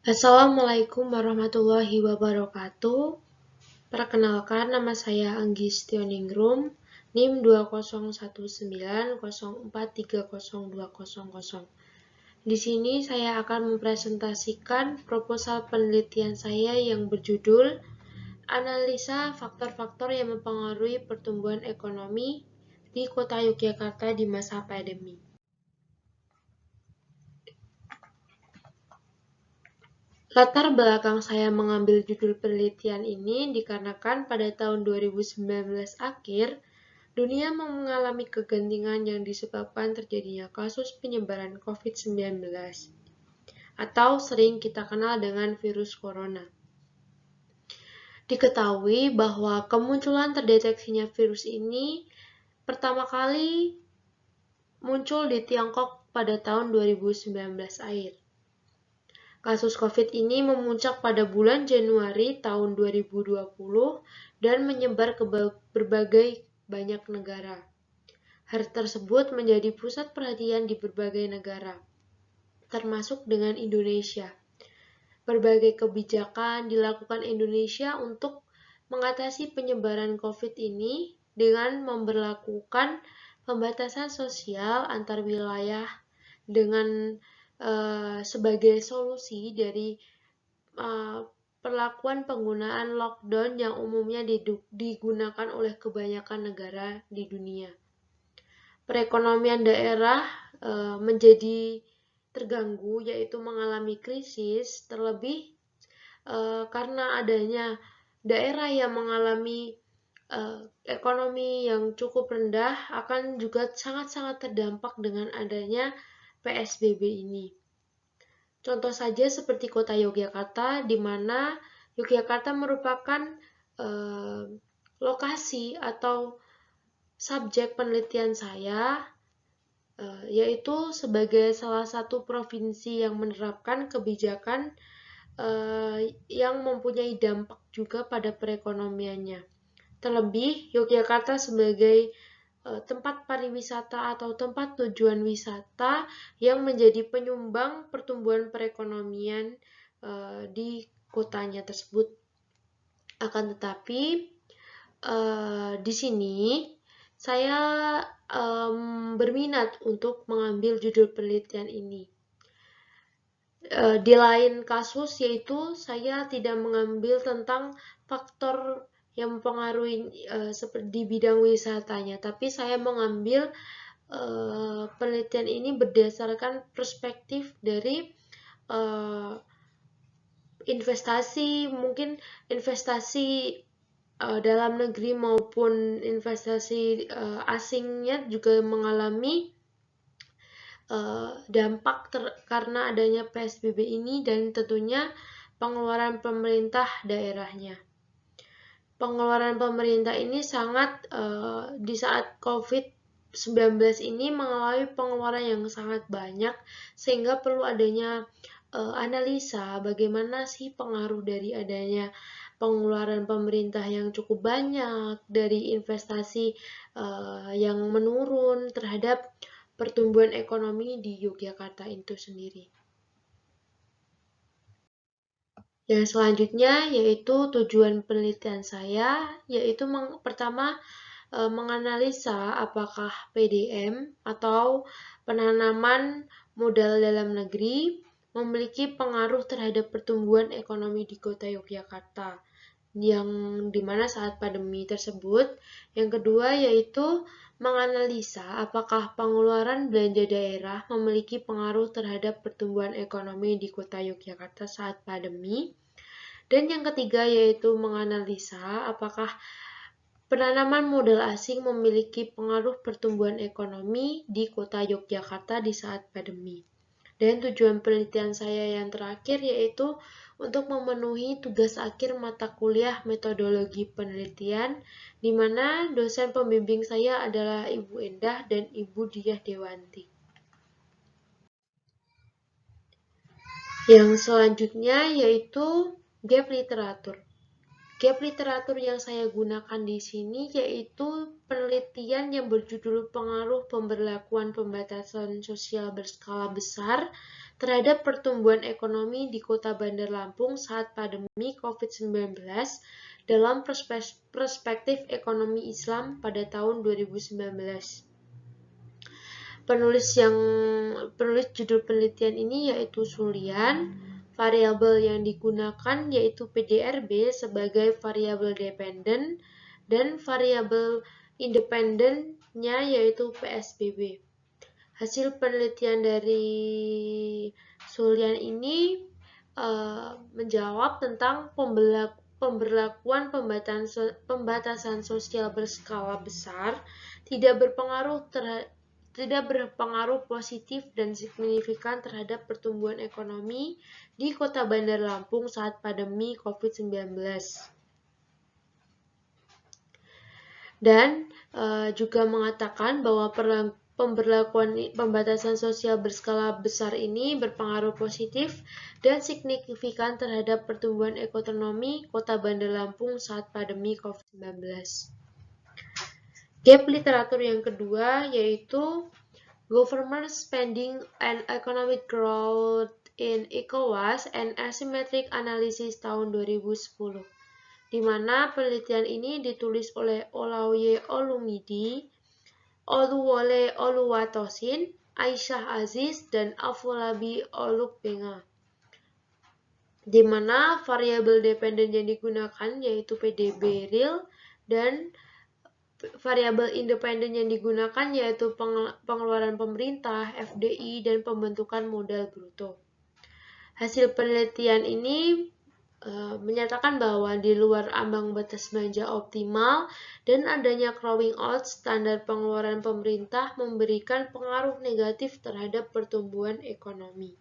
Assalamualaikum warahmatullahi wabarakatuh. Perkenalkan, nama saya Anggis Tioningrum, NIM 201904302000. Di sini saya akan mempresentasikan proposal penelitian saya yang berjudul Analisa Faktor-faktor yang mempengaruhi pertumbuhan ekonomi di Kota Yogyakarta di masa pandemi. Latar belakang saya mengambil judul penelitian ini dikarenakan pada tahun 2019 akhir, dunia mengalami kegentingan yang disebabkan terjadinya kasus penyebaran COVID-19 atau sering kita kenal dengan virus corona. Diketahui bahwa kemunculan terdeteksinya virus ini pertama kali muncul di Tiongkok pada tahun 2019 akhir. Kasus COVID ini memuncak pada bulan Januari tahun 2020 dan menyebar ke berbagai banyak negara. Hal tersebut menjadi pusat perhatian di berbagai negara, termasuk dengan Indonesia. Berbagai kebijakan dilakukan Indonesia untuk mengatasi penyebaran COVID ini dengan memberlakukan pembatasan sosial antar wilayah dengan sebagai solusi dari perlakuan penggunaan lockdown yang umumnya digunakan oleh kebanyakan negara di dunia. Perekonomian daerah menjadi terganggu, yaitu mengalami krisis, terlebih karena adanya daerah yang mengalami ekonomi yang cukup rendah akan juga sangat-sangat terdampak dengan adanya PSBB ini. Contoh saja seperti kota Yogyakarta, di mana Yogyakarta merupakan lokasi atau subjek penelitian saya, yaitu sebagai salah satu provinsi yang menerapkan kebijakan yang mempunyai dampak juga pada perekonomiannya. Terlebih, Yogyakarta sebagai tempat pariwisata atau tempat tujuan wisata yang menjadi penyumbang pertumbuhan perekonomian di kotanya tersebut. Akan tetapi, di sini saya berminat untuk mengambil judul penelitian ini. Di lain kasus, yaitu saya tidak mengambil tentang faktor yang mempengaruhi seperti di bidang wisatanya, tapi saya mengambil penelitian ini berdasarkan perspektif dari investasi, mungkin investasi dalam negeri maupun investasi asingnya juga mengalami dampak karena adanya PSBB ini dan tentunya pengeluaran pemerintah daerahnya. Pengeluaran pemerintah ini sangat di saat COVID-19 ini mengalami pengeluaran yang sangat banyak, sehingga perlu adanya analisa bagaimana sih pengaruh dari adanya pengeluaran pemerintah yang cukup banyak, dari investasi yang menurun terhadap pertumbuhan ekonomi di Yogyakarta itu sendiri. Yang selanjutnya yaitu tujuan penelitian saya, yaitu pertama menganalisa apakah PDM atau penanaman modal dalam negeri memiliki pengaruh terhadap pertumbuhan ekonomi di kota Yogyakarta yang dimana saat pandemi tersebut. Yang kedua yaitu menganalisa apakah pengeluaran belanja daerah memiliki pengaruh terhadap pertumbuhan ekonomi di kota Yogyakarta saat pandemi. Dan yang ketiga yaitu menganalisa apakah penanaman modal asing memiliki pengaruh pertumbuhan ekonomi di kota Yogyakarta di saat pandemi. Dan tujuan penelitian saya yang terakhir yaitu untuk memenuhi tugas akhir mata kuliah metodologi penelitian, di mana dosen pembimbing saya adalah Ibu Endah dan Ibu Diah Dewanti. Yang selanjutnya yaitu gap literatur. Gap literatur yang saya gunakan di sini yaitu penelitian yang berjudul pengaruh pemberlakuan pembatasan sosial berskala besar terhadap pertumbuhan ekonomi di Kota Bandar Lampung saat pandemi COVID-19 dalam perspektif ekonomi Islam pada tahun 2019. Penulis judul penelitian ini yaitu Sulian. Variabel yang digunakan yaitu PDRB sebagai variabel dependen dan variabel independennya yaitu PSBB. Hasil penelitian dari Sulian ini menjawab tentang pemberlakuan pembatasan sosial berskala besar tidak berpengaruh positif dan signifikan terhadap pertumbuhan ekonomi di Kota Bandar Lampung saat pandemi COVID-19. Dan juga mengatakan bahwa pemberlakuan pembatasan sosial berskala besar ini berpengaruh positif dan signifikan terhadap pertumbuhan ekonomi Kota Bandar Lampung saat pandemi COVID-19. Gap literatur yang kedua yaitu Government Spending and Economic Growth in ECOWAS and Asymmetric Analysis tahun 2010, di mana penelitian ini ditulis oleh Olaoye Olumide, Oluwole Oluwatosin, Aisyah Aziz, dan Afolabi Olukbenga, di mana variabel dependen yang digunakan yaitu PDB real dan variabel independen yang digunakan yaitu pengeluaran pemerintah, FDI, dan pembentukan modal bruto. Hasil penelitian ini menyatakan bahwa di luar ambang batas belanja optimal dan adanya crowding out standar pengeluaran pemerintah memberikan pengaruh negatif terhadap pertumbuhan ekonomi.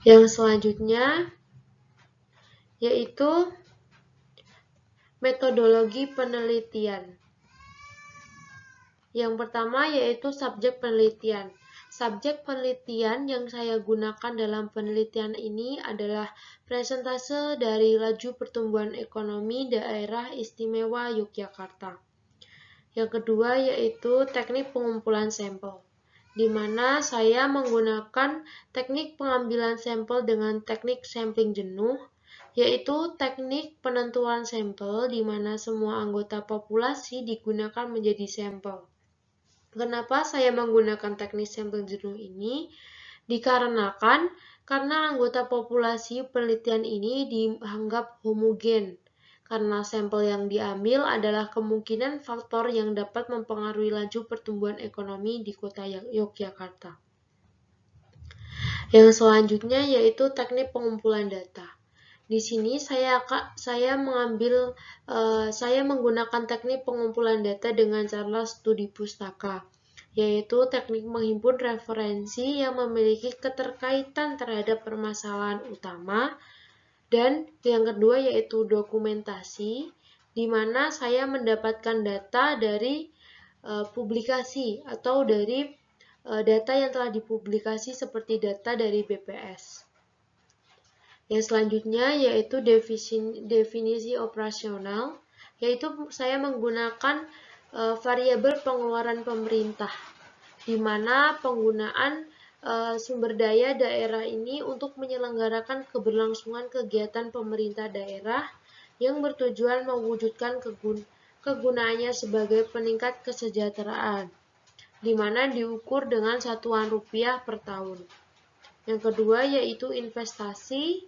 Yang selanjutnya yaitu metodologi penelitian. Yang pertama yaitu subjek penelitian. Subjek penelitian yang saya gunakan dalam penelitian ini adalah persentase dari laju pertumbuhan ekonomi daerah istimewa Yogyakarta. Yang kedua yaitu teknik pengumpulan sampel, di mana saya menggunakan teknik pengambilan sampel dengan teknik sampling jenuh, yaitu teknik penentuan sampel di mana semua anggota populasi digunakan menjadi sampel. Kenapa saya menggunakan teknik sampling jenuh ini? Dikarenakan karena anggota populasi penelitian ini dianggap homogen, karena sampel yang diambil adalah kemungkinan faktor yang dapat mempengaruhi laju pertumbuhan ekonomi di Kota Yogyakarta. Yang selanjutnya yaitu teknik pengumpulan data. Di sini saya menggunakan teknik pengumpulan data dengan cara studi pustaka, yaitu teknik menghimpun referensi yang memiliki keterkaitan terhadap permasalahan utama, dan yang kedua yaitu dokumentasi, di mana saya mendapatkan data dari publikasi atau dari data yang telah dipublikasi seperti data dari BPS. Yang selanjutnya yaitu definisi operasional, yaitu saya menggunakan variabel pengeluaran pemerintah, di mana penggunaan sumber daya daerah ini untuk menyelenggarakan keberlangsungan kegiatan pemerintah daerah yang bertujuan mewujudkan kegunaannya sebagai peningkat kesejahteraan, di mana diukur dengan satuan rupiah per tahun. Yang kedua yaitu investasi,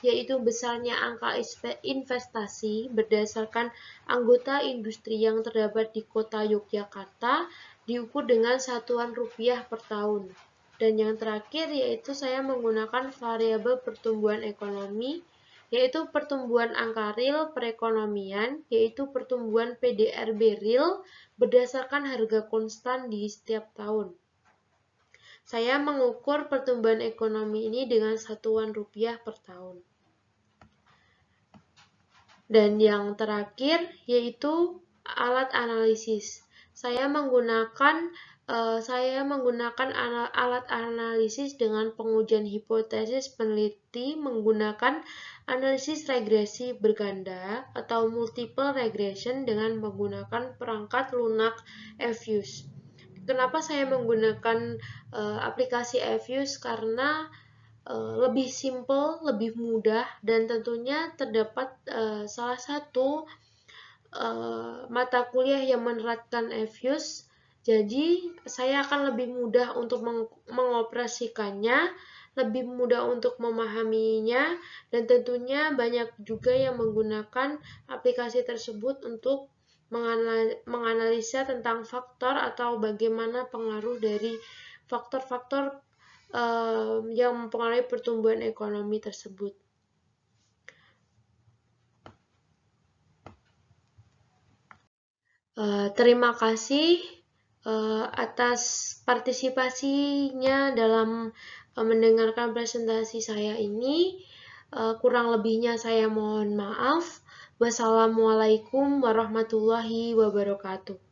yaitu besarnya angka investasi berdasarkan anggota industri yang terdapat di Kota Yogyakarta diukur dengan satuan rupiah per tahun. Dan yang terakhir yaitu saya menggunakan variabel pertumbuhan ekonomi, yaitu pertumbuhan angka real perekonomian, yaitu pertumbuhan PDRB real berdasarkan harga konstan di setiap tahun. Saya mengukur pertumbuhan ekonomi ini dengan satuan rupiah per tahun. Dan yang terakhir yaitu alat analisis. saya menggunakan alat analisis dengan pengujian hipotesis peneliti menggunakan analisis regresi berganda atau multiple regression dengan menggunakan perangkat lunak Fuse. Kenapa saya menggunakan aplikasi Fuse? Karena lebih simple, lebih mudah, dan tentunya terdapat salah satu mata kuliah yang menerapkan Fuse. Jadi, saya akan lebih mudah untuk mengoperasikannya, lebih mudah untuk memahaminya, dan tentunya banyak juga yang menggunakan aplikasi tersebut untuk menganalisa tentang faktor atau bagaimana pengaruh dari faktor-faktor yang mempengaruhi pertumbuhan ekonomi tersebut. Terima kasih atas partisipasinya dalam mendengarkan presentasi saya ini. Kurang lebihnya saya mohon maaf. Wassalamualaikum warahmatullahi wabarakatuh.